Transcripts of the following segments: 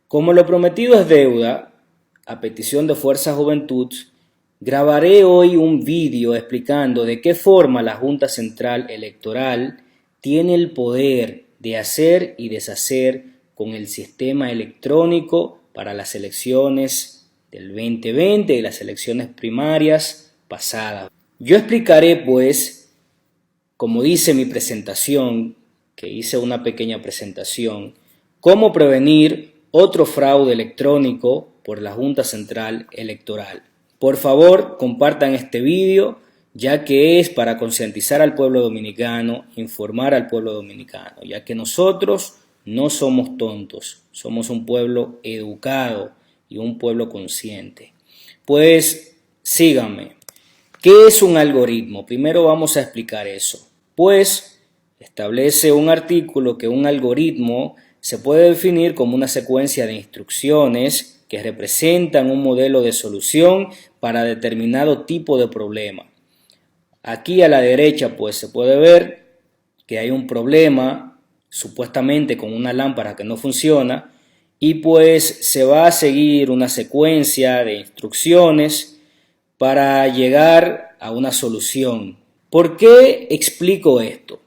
Como lo prometido es deuda, a petición de Fuerza Juventud, grabaré hoy un vídeo explicando de qué forma la Junta Central Electoral tiene el poder de hacer y deshacer con el sistema electrónico para las elecciones del 2020 y las elecciones primarias pasadas. Yo explicaré, pues, como dice mi presentación, que hice una pequeña presentación, cómo prevenir otro fraude electrónico por la Junta Central Electoral. Por favor, compartan este vídeo, ya que es para concientizar al pueblo dominicano, informar al pueblo dominicano, ya que nosotros no somos tontos, somos un pueblo educado y un pueblo consciente. Pues síganme. ¿Qué es un algoritmo? Primero vamos a explicar eso. Pues establece un artículo que un algoritmo se puede definir como una secuencia de instrucciones que representan un modelo de solución para determinado tipo de problema. Aquí a la derecha pues se puede ver que hay un problema supuestamente con una lámpara que no funciona y pues se va a seguir una secuencia de instrucciones para llegar a una solución. ¿Por qué explico esto?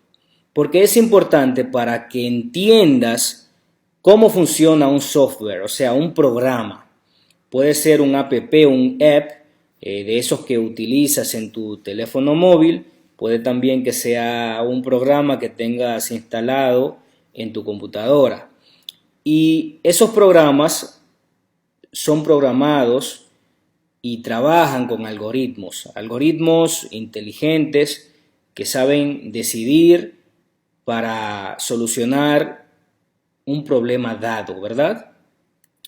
Porque es importante para que entiendas cómo funciona un software, o sea, un programa. Puede ser un app, un app, de esos que utilizas en tu teléfono móvil. Puede también que sea un programa que tengas instalado en tu computadora. Y esos programas son programados y trabajan con algoritmos inteligentes que saben decidir para solucionar un problema dado, ¿verdad?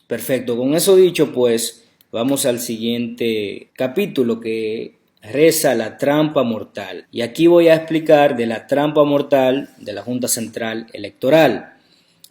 Perfecto, con eso dicho, pues vamos al siguiente capítulo que reza la trampa mortal. Y aquí voy a explicar de la trampa mortal de la Junta Central Electoral.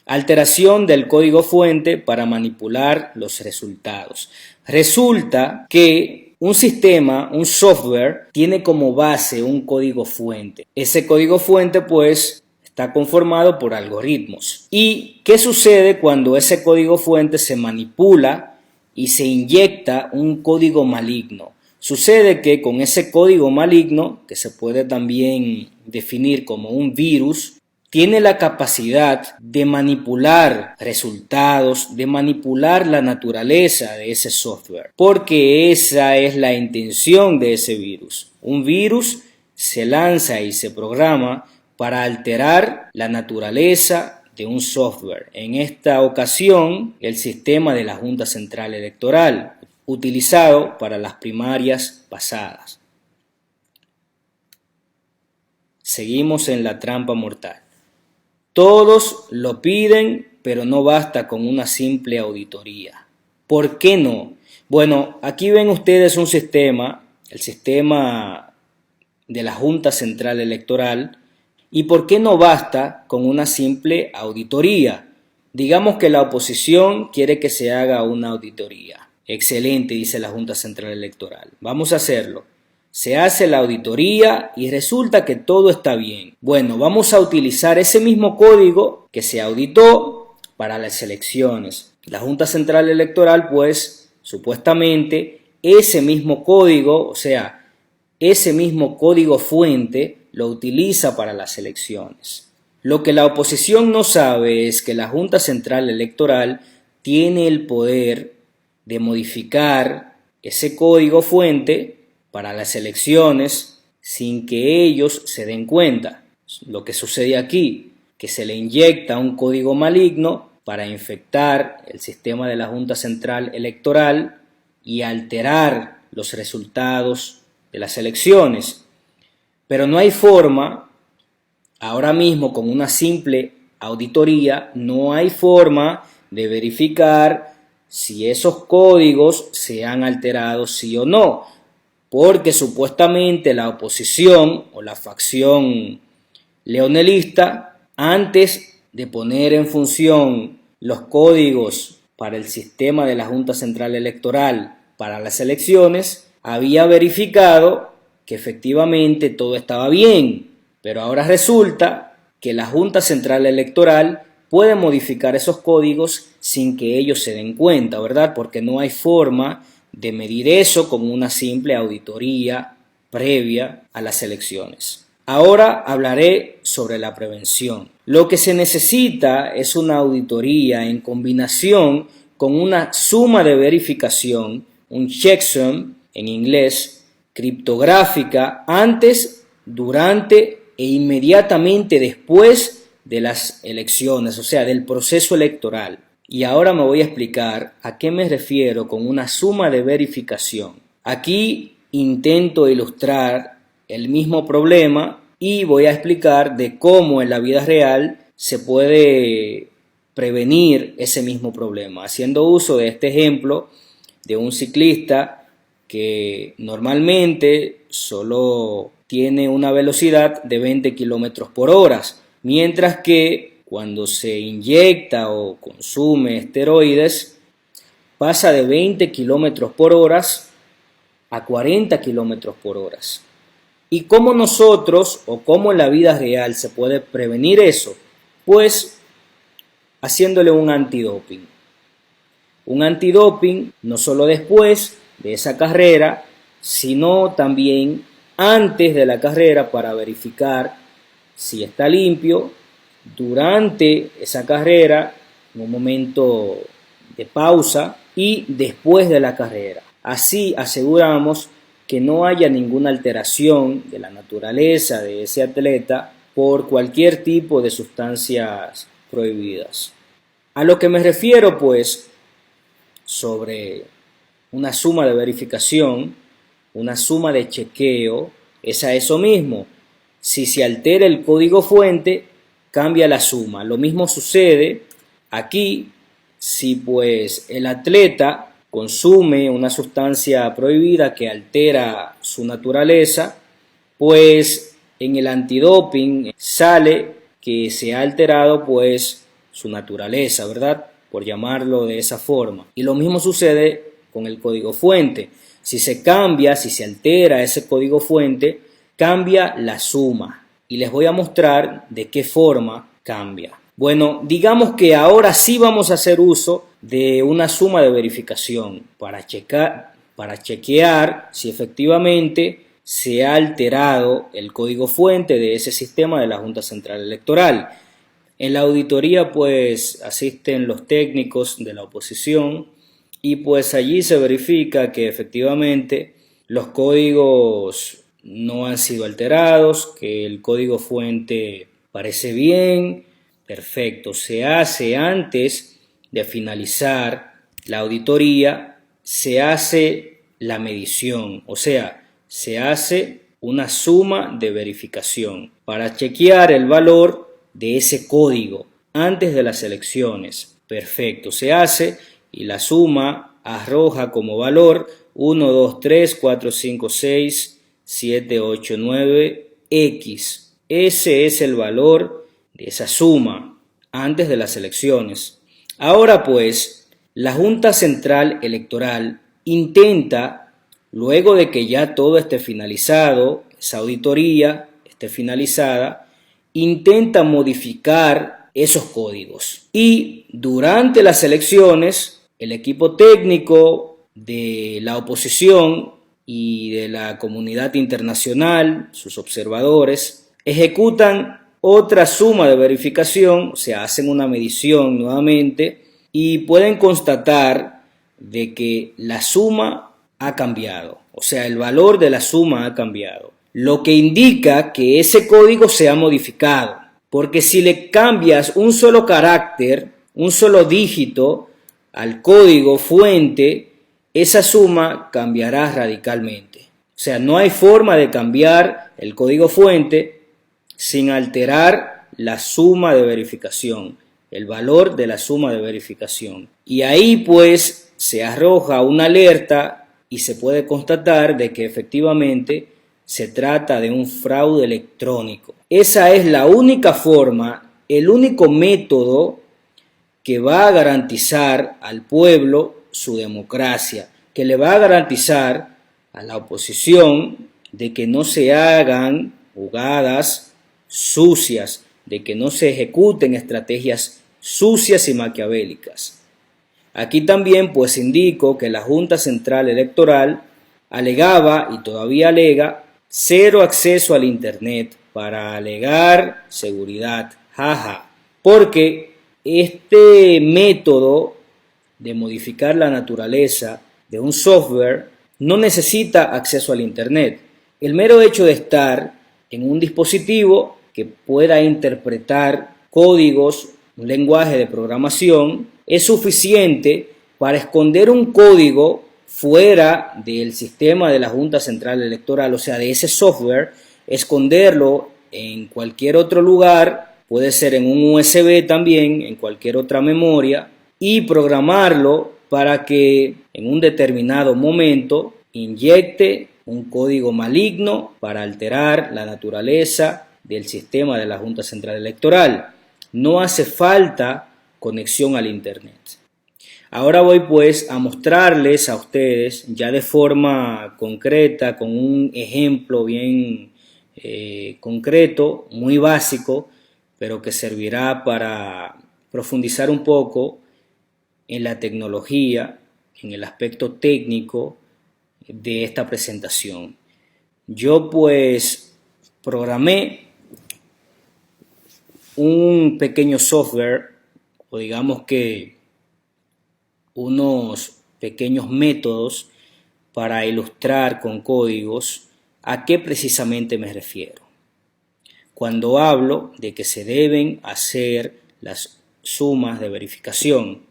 Alteración del código fuente para manipular los resultados. Resulta que un sistema, un software, tiene como base un código fuente. Ese código fuente, pues, está conformado por algoritmos. ¿Y qué sucede cuando ese código fuente se manipula y se inyecta un código maligno? Sucede que con ese código maligno, que se puede también definir como un virus, tiene la capacidad de manipular resultados, de manipular la naturaleza de ese software, porque esa es la intención de ese virus. Un virus se lanza y se programa para alterar la naturaleza de un software. En esta ocasión, el sistema de la Junta Central Electoral, utilizado para las primarias pasadas. Seguimos en la trampa mortal. Todos lo piden, pero no basta con una simple auditoría. ¿Por qué no? Bueno, aquí ven ustedes un sistema, el sistema de la Junta Central Electoral. ¿Y por qué no basta con una simple auditoría? Digamos que la oposición quiere que se haga una auditoría. Excelente, dice la Junta Central Electoral. Vamos a hacerlo. Se hace la auditoría y resulta que todo está bien. Bueno, vamos a utilizar ese mismo código que se auditó para las elecciones. La Junta Central Electoral, pues, supuestamente, ese mismo código, o sea, ese mismo código fuente, lo utiliza para las elecciones. Lo que la oposición no sabe es que la Junta Central Electoral tiene el poder de modificar ese código fuente para las elecciones sin que ellos se den cuenta. Lo que sucede aquí, que se le inyecta un código maligno para infectar el sistema de la Junta Central Electoral y alterar los resultados de las elecciones. Pero no hay forma, ahora mismo con una simple auditoría, no hay forma de verificar si esos códigos se han alterado sí o no, porque supuestamente la oposición o la facción leonelista, antes de poner en función los códigos para el sistema de la Junta Central Electoral para las elecciones, había verificado que efectivamente todo estaba bien, pero ahora resulta que la Junta Central Electoral puede modificar esos códigos sin que ellos se den cuenta, ¿verdad? Porque no hay forma de medir eso con una simple auditoría previa a las elecciones. Ahora hablaré sobre la prevención. Lo que se necesita es una auditoría en combinación con una suma de verificación, un checksum en inglés, criptográfica antes, durante e inmediatamente después de las elecciones, o sea, del proceso electoral. Y ahora me voy a explicar a qué me refiero con una suma de verificación. Aquí intento ilustrar el mismo problema y voy a explicar de cómo en la vida real se puede prevenir ese mismo problema, haciendo uso de este ejemplo de un ciclista que normalmente solo tiene una velocidad de 20 kilómetros por hora, mientras que cuando se inyecta o consume esteroides pasa de 20 kilómetros por hora a 40 kilómetros por hora. ¿Y cómo nosotros o cómo en la vida real se puede prevenir eso? Pues haciéndole un antidoping. Un antidoping no solo después de esa carrera, sino también antes de la carrera para verificar si está limpio, durante esa carrera, en un momento de pausa y después de la carrera. Así aseguramos que no haya ninguna alteración de la naturaleza de ese atleta por cualquier tipo de sustancias prohibidas. A lo que me refiero, pues, sobre una suma de verificación, una suma de chequeo, es a eso mismo. Si se altera el código fuente, cambia la suma. Lo mismo sucede aquí si pues el atleta consume una sustancia prohibida que altera su naturaleza, pues en el antidoping sale que se ha alterado pues su naturaleza, ¿verdad? Por llamarlo de esa forma. Y lo mismo sucede con el código fuente. Si se cambia, si se altera ese código fuente, cambia la suma. Y les voy a mostrar de qué forma cambia. Bueno, digamos que ahora sí vamos a hacer uso de una suma de verificación para chequear si efectivamente se ha alterado el código fuente de ese sistema de la Junta Central Electoral. En la auditoría pues asisten los técnicos de la oposición y pues allí se verifica que efectivamente los códigos no han sido alterados, que el código fuente parece bien, perfecto. Se hace antes de finalizar la auditoría, se hace la medición, o sea, se hace una suma de verificación para chequear el valor de ese código antes de las elecciones. Perfecto, se hace y la suma arroja como valor 1, 2, 3, 4, 5, 6, 7, 8, 9, X. Ese es el valor de esa suma antes de las elecciones. Ahora pues, la Junta Central Electoral intenta, luego de que ya todo esté finalizado, esa auditoría esté finalizada, intenta modificar esos códigos. Y durante las elecciones, el equipo técnico de la oposición y de la comunidad internacional, sus observadores, ejecutan otra suma de verificación, o sea, hacen una medición nuevamente y pueden constatar de que la suma ha cambiado, o sea, el valor de la suma ha cambiado, lo que indica que ese código se ha modificado, porque si le cambias un solo carácter, un solo dígito al código fuente, esa suma cambiará radicalmente. O sea, no hay forma de cambiar el código fuente sin alterar la suma de verificación, el valor de la suma de verificación. Y ahí pues se arroja una alerta y se puede constatar de que efectivamente se trata de un fraude electrónico. Esa es la única forma, el único método que va a garantizar al pueblo su democracia, que le va a garantizar a la oposición de que no se hagan jugadas sucias, de que no se ejecuten estrategias sucias y maquiavélicas. Aquí también pues indico que la Junta Central Electoral alegaba y todavía alega cero acceso al Internet para alegar seguridad, jaja, porque este método de modificar la naturaleza de un software no necesita acceso al Internet. El mero hecho de estar en un dispositivo que pueda interpretar códigos, un lenguaje de programación, es suficiente para esconder un código fuera del sistema de la Junta Central Electoral, o sea, de ese software, esconderlo en cualquier otro lugar, puede ser en un USB también, en cualquier otra memoria, y programarlo para que en un determinado momento inyecte un código maligno para alterar la naturaleza del sistema de la Junta Central Electoral. No hace falta conexión al Internet. Ahora voy pues a mostrarles a ustedes ya de forma concreta, con un ejemplo bien concreto, muy básico, pero que servirá para profundizar un poco en la tecnología, en el aspecto técnico de esta presentación. Yo pues programé un pequeño software, o digamos que unos pequeños métodos para ilustrar con códigos a qué precisamente me refiero. Cuando hablo de que se deben hacer las sumas de verificación.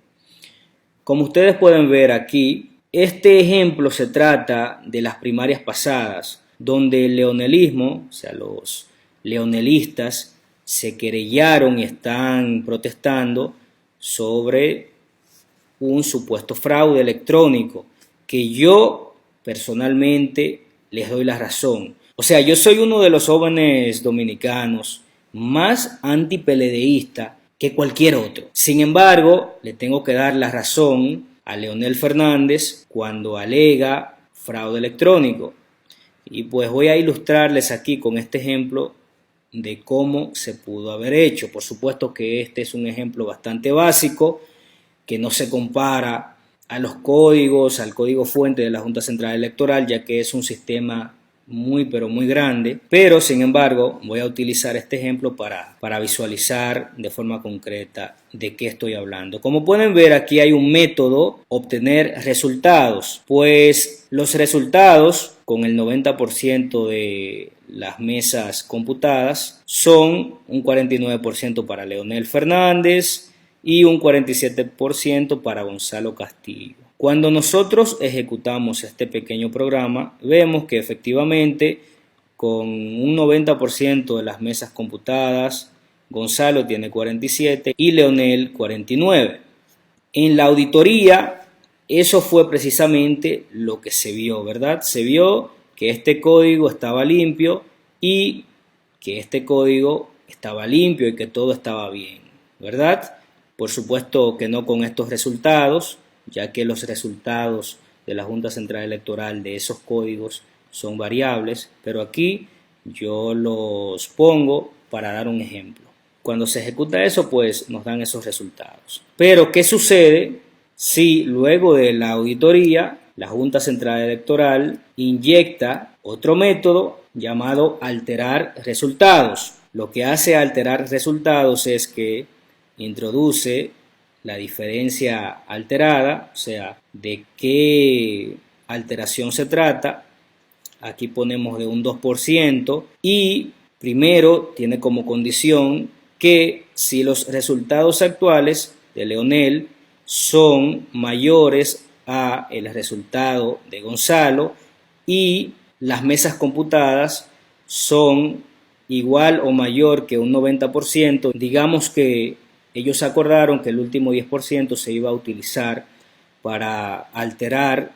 Como ustedes pueden ver aquí, este ejemplo se trata de las primarias pasadas, donde el leonelismo, o sea, los leonelistas, se querellaron y están protestando sobre un supuesto fraude electrónico, que yo personalmente les doy la razón. O sea, yo soy uno de los jóvenes dominicanos más antipeledeísta que cualquier otro. Sin embargo, le tengo que dar la razón a Leonel Fernández cuando alega fraude electrónico. Y pues voy a ilustrarles aquí con este ejemplo de cómo se pudo haber hecho. Por supuesto que este es un ejemplo bastante básico, que no se compara a los códigos, al código fuente de la Junta Central Electoral, ya que es un sistema muy pero muy grande, pero sin embargo voy a utilizar este ejemplo para visualizar de forma concreta de qué estoy hablando. Como pueden ver, aquí hay un método obtener resultados, pues los resultados con el 90% de las mesas computadas son un 49% para Leonel Fernández y un 47% para Gonzalo Castillo. Cuando nosotros ejecutamos este pequeño programa, vemos que efectivamente con un 90% de las mesas computadas, Gonzalo tiene 47 y Leonel 49. En la auditoría, eso fue precisamente lo que se vio, ¿verdad? Se vio que este código estaba limpio y que este código estaba limpio y que todo estaba bien, ¿verdad? Por supuesto que no con estos resultados, ya que los resultados de la Junta Central Electoral de esos códigos son variables, pero aquí yo los pongo para dar un ejemplo. Cuando se ejecuta eso, pues nos dan esos resultados. Pero, ¿qué sucede si luego de la auditoría la Junta Central Electoral inyecta otro método llamado alterar resultados? Lo que hace alterar resultados es que introduce la diferencia alterada, o sea, de qué alteración se trata. Aquí ponemos de un 2% y primero tiene como condición que si los resultados actuales de Leonel son mayores a el resultado de Gonzalo y las mesas computadas son igual o mayor que un 90%, digamos que ellos acordaron que el último 10% se iba a utilizar para alterar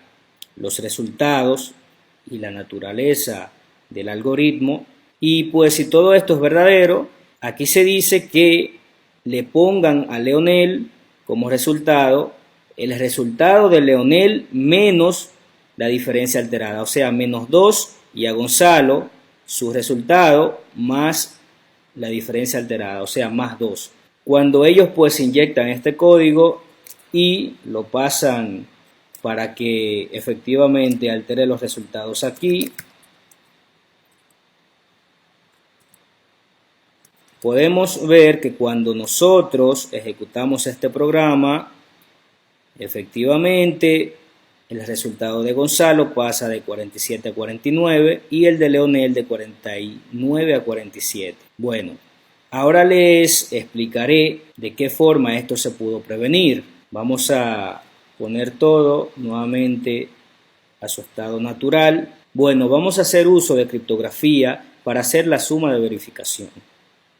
los resultados y la naturaleza del algoritmo. Y pues si todo esto es verdadero, aquí se dice que le pongan a Leonel como resultado el resultado de Leonel menos la diferencia alterada, o sea, menos 2, y a Gonzalo su resultado más la diferencia alterada, o sea, más 2. cuando ellos pues inyectan este código y lo pasan para que efectivamente altere los resultados aquí, podemos ver que cuando nosotros ejecutamos este programa, efectivamente el resultado de Gonzalo pasa de 47 a 49 y el de Leonel de 49 a 47. Bueno, ahora les explicaré de qué forma esto se pudo prevenir. Vamos a poner todo nuevamente a su estado natural. Bueno, vamos a hacer uso de criptografía para hacer la suma de verificación.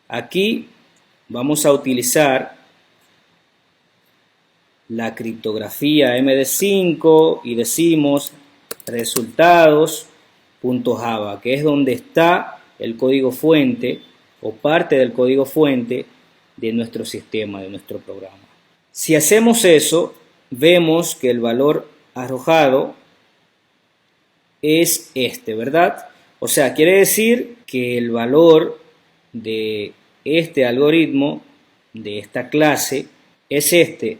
Aquí vamos a utilizar la criptografía MD5 y decimos resultados.java, que es donde está el código fuente o parte del código fuente de nuestro sistema, de nuestro programa. Si hacemos eso, vemos que el valor arrojado es este, ¿verdad? O sea, quiere decir que el valor de este algoritmo, de esta clase, es este.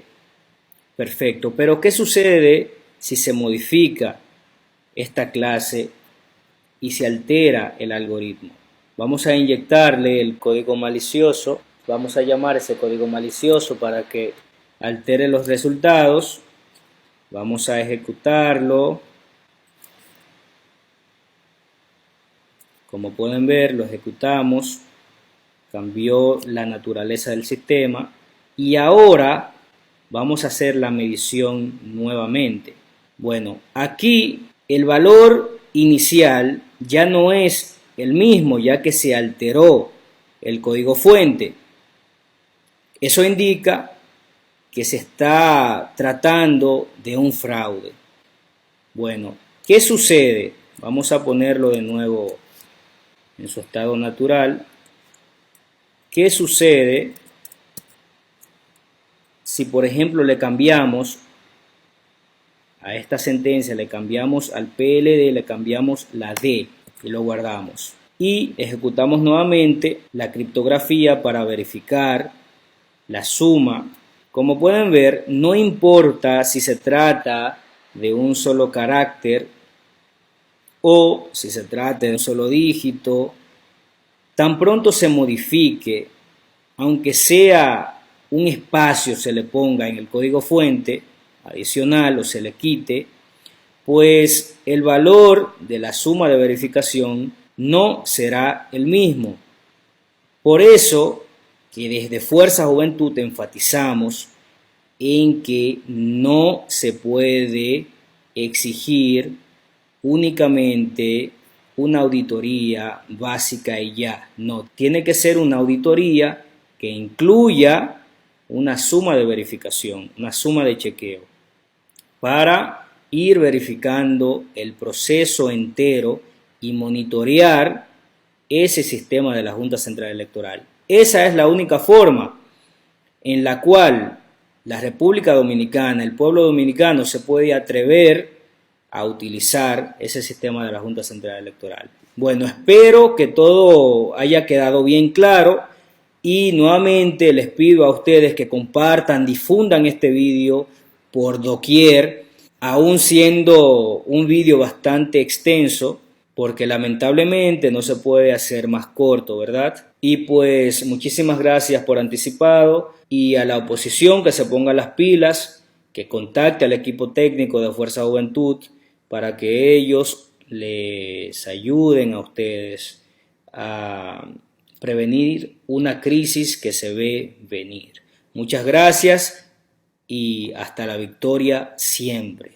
Perfecto, pero ¿qué sucede si se modifica esta clase y se altera el algoritmo? Vamos a inyectarle el código malicioso, vamos a llamar ese código malicioso para que altere los resultados, vamos a ejecutarlo. Como pueden ver, lo ejecutamos, cambió la naturaleza del sistema y ahora vamos a hacer la medición nuevamente. Bueno, aquí el valor inicial ya no es el mismo, ya que se alteró el código fuente. Eso indica que se está tratando de un fraude. Bueno, ¿qué sucede? Vamos a ponerlo de nuevo en su estado natural. ¿Qué sucede si, por ejemplo, le cambiamos a esta sentencia, le cambiamos al PLD, le cambiamos la D y lo guardamos? Y ejecutamos nuevamente la criptografía para verificar la suma. Como pueden ver, no importa si se trata de un solo carácter o si se trata de un solo dígito, tan pronto se modifique, aunque sea un espacio se le ponga en el código fuente adicional o se le quite, pues el valor de la suma de verificación no será el mismo. Por eso que desde Fuerza Juventud enfatizamos en que no se puede exigir únicamente una auditoría básica y ya. No, tiene que ser una auditoría que incluya una suma de verificación, una suma de chequeo, para ir verificando el proceso entero y monitorear ese sistema de la Junta Central Electoral. Esa es la única forma en la cual la República Dominicana, el pueblo dominicano, se puede atrever a utilizar ese sistema de la Junta Central Electoral. Bueno, espero que todo haya quedado bien claro y nuevamente les pido a ustedes que compartan, difundan este vídeo por doquier, aún siendo un vídeo bastante extenso, porque lamentablemente no se puede hacer más corto, ¿verdad? Y pues muchísimas gracias por anticipado y a la oposición que se ponga las pilas, que contacte al equipo técnico de Fuerza Juventud para que ellos les ayuden a ustedes a prevenir una crisis que se ve venir. Muchas gracias y hasta la victoria siempre.